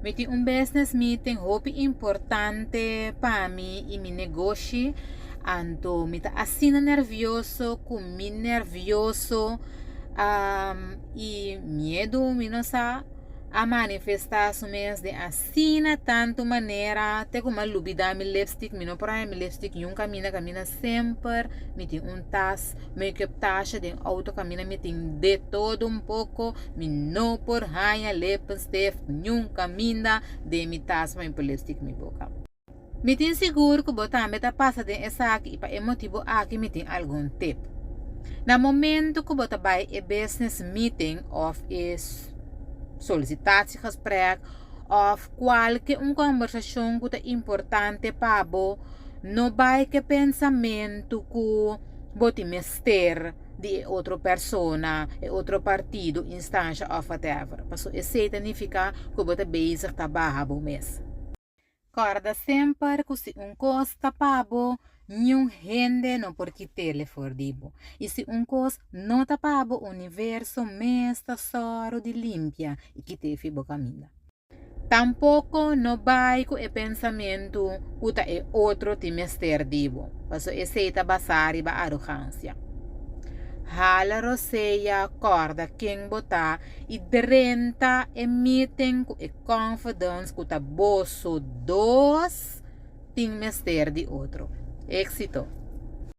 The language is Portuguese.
Meti un business meeting hopi importante para mim e mi negócio. Anto, me tá assim nervioso, com mi nervioso e medo, me não sa a manifestar mês de assim tanto maneira, te como lubida mi lipstick, me não para mi lipstick, camina sempre, me tem tas, make-up taxa de auto camina, me tem de todo pouco, me não por raia lipstick, camina de mi tas, mas lipstick mi boca. Me tem seguro que botar meta passa de essa aqui para emotivo aqui me tem algum tip. Na momento que você vai a business meeting of is solicitatiesgesprek of qualquer conversação que é importante para você, não vai que pensamento que você mister de outra pessoa, outro partido, instância ou whatever. Isso significa que você bezig trabalhar mês. Corda sempre que se costa pabo, nenhum rende não porque telefone. E se costa não tá pabo, o universo mesta soro de limpia e que te fibo caminha. Tampouco não vai com o pensamento que é outro te mester dibo. Passo esse tá basari ba arrogância. Hala roseia corda quem botar e drenta emitem com a confidence que tá bolso dos tem mester de outro. Éxito.